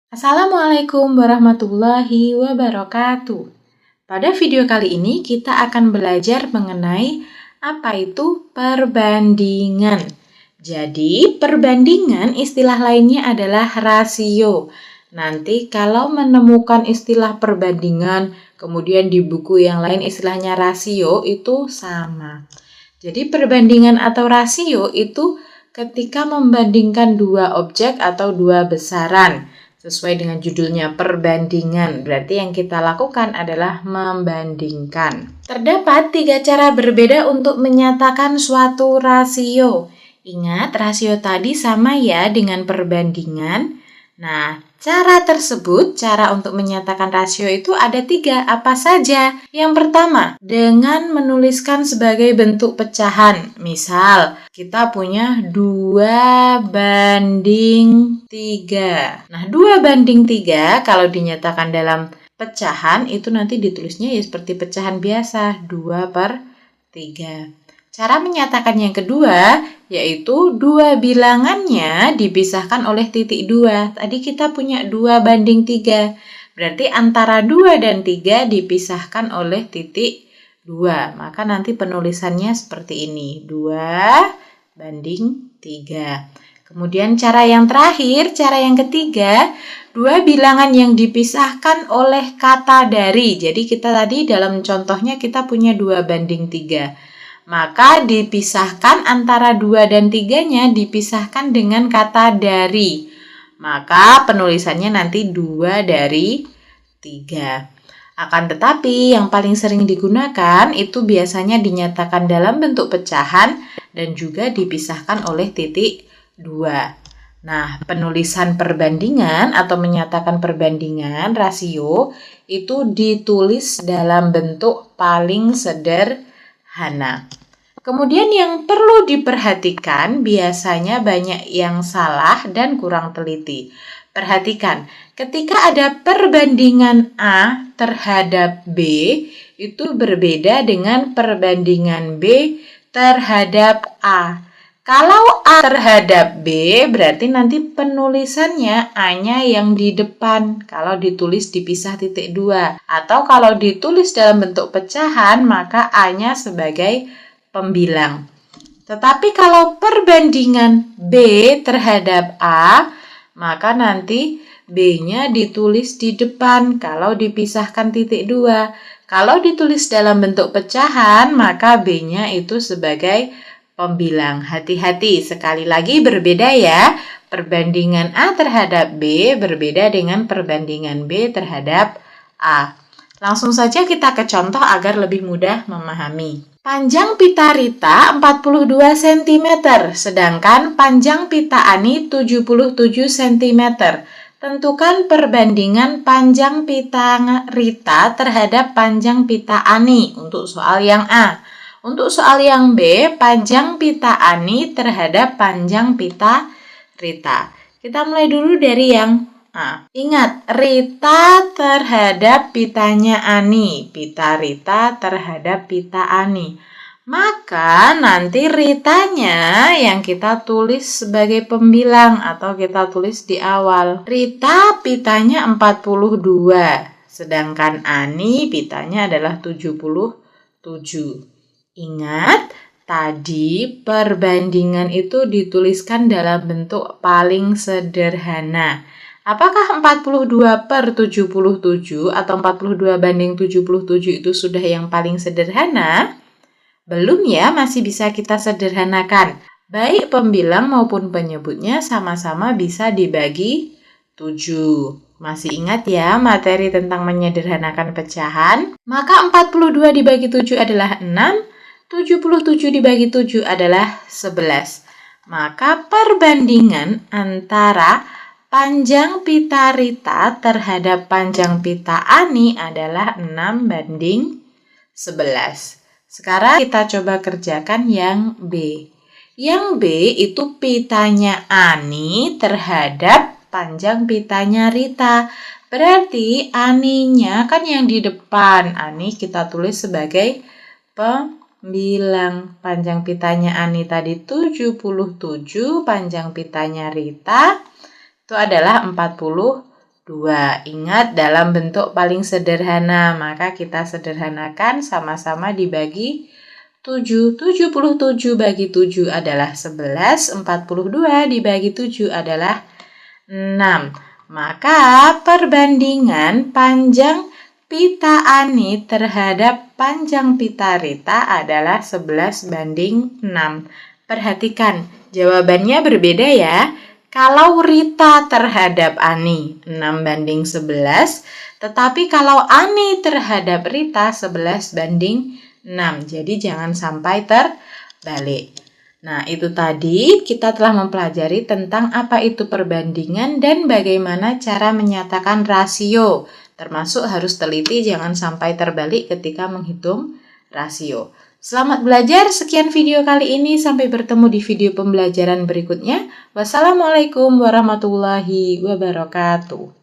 Assalamualaikum warahmatullahi wabarakatuh. Pada video kali ini kita akan belajar mengenai apa itu perbandingan. Jadi, perbandingan istilah lainnya adalah rasio. Nanti kalau menemukan istilah perbandingan, kemudian di buku yang lain istilahnya rasio, itu sama. Jadi, perbandingan atau rasio itu ketika membandingkan dua objek atau dua besaran. Sesuai dengan judulnya perbandingan, berarti yang kita lakukan adalah membandingkan. Terdapat 3 cara berbeda untuk menyatakan suatu rasio. Ingat, rasio tadi sama ya dengan perbandingan. Nah, cara untuk menyatakan rasio itu ada 3, apa saja? Yang pertama, dengan menuliskan sebagai bentuk pecahan. Misal, kita punya 2:3. Nah, 2:3 kalau dinyatakan dalam pecahan itu nanti ditulisnya ya seperti pecahan biasa, 2/3. Cara menyatakan yang kedua yaitu dua bilangannya dipisahkan oleh titik 2. Tadi kita punya 2:3. Berarti antara 2 dan 3 dipisahkan oleh titik 2. Maka nanti penulisannya seperti ini. 2:3. Kemudian cara yang terakhir, cara yang ketiga, dua bilangan yang dipisahkan oleh kata dari. Jadi kita tadi dalam contohnya kita punya 2:3. Maka dipisahkan antara 2 dan 3-nya dipisahkan dengan kata dari. Maka penulisannya nanti 2/3. Akan tetapi yang paling sering digunakan itu biasanya dinyatakan dalam bentuk pecahan dan juga dipisahkan oleh titik 2. Nah, penulisan perbandingan atau menyatakan perbandingan rasio itu ditulis dalam bentuk paling sederhana. Kemudian yang perlu diperhatikan biasanya banyak yang salah dan kurang teliti. Perhatikan, ketika ada perbandingan A terhadap B, itu berbeda dengan perbandingan B terhadap A. Kalau A terhadap B, berarti nanti penulisannya A-nya yang di depan. Kalau ditulis dipisah titik 2. Atau kalau ditulis dalam bentuk pecahan, maka A-nya sebagai pembilang. Tetapi kalau perbandingan B terhadap A, maka nanti B-nya ditulis di depan kalau dipisahkan titik 2. Kalau ditulis dalam bentuk pecahan, maka B-nya itu sebagai pembilang. Hati-hati, sekali lagi berbeda ya. Perbandingan A terhadap B berbeda dengan perbandingan B terhadap A. Langsung saja kita ke contoh agar lebih mudah memahami. Panjang pita Rita 42 cm, sedangkan panjang pita Ani 77 cm. Tentukan perbandingan panjang pita Rita terhadap panjang pita Ani untuk soal yang A. Untuk soal yang B, panjang pita Ani terhadap panjang pita Rita. Kita mulai dulu dari yang A. Ingat, Rita terhadap pitanya Ani. Pita Rita terhadap pita Ani. Maka nanti Ritanya yang kita tulis sebagai pembilang atau kita tulis di awal. Rita pitanya 42, sedangkan Ani pitanya adalah 77. Ingat, tadi perbandingan itu dituliskan dalam bentuk paling sederhana. Apakah 42/77 atau 42:77 itu sudah yang paling sederhana? Belum ya, masih bisa kita sederhanakan. Baik pembilang maupun penyebutnya sama-sama bisa dibagi 7. Masih ingat ya materi tentang menyederhanakan pecahan? Maka 42 dibagi 7 adalah 6. 77 dibagi 7 adalah 11. Maka perbandingan antara panjang pita Rita terhadap panjang pita Ani adalah 6:11. Sekarang kita coba kerjakan yang B. Yang B itu pitanya Ani terhadap panjang pitanya Rita. Berarti Aninya kan yang di depan. Ani kita tulis sebagai pembilang. Panjang pitanya Ani tadi 77, panjang pitanya Rita itu adalah 42. Ingat dalam bentuk paling sederhana, maka kita sederhanakan sama-sama dibagi 7. 77 bagi 7 adalah 11, 42 dibagi 7 adalah 6. Maka perbandingan panjang pita Ani terhadap panjang pita Rita adalah 11 banding 6. Perhatikan, jawabannya berbeda ya. Kalau Rita terhadap Ani 6 banding 11, tetapi kalau Ani terhadap Rita 11 banding 6. Jadi jangan sampai terbalik. Nah, itu tadi kita telah mempelajari tentang apa itu perbandingan dan bagaimana cara menyatakan rasio. Termasuk harus teliti jangan sampai terbalik ketika menghitung rasio. Selamat belajar, sekian video kali ini, sampai bertemu di video pembelajaran berikutnya. Wassalamualaikum warahmatullahi wabarakatuh.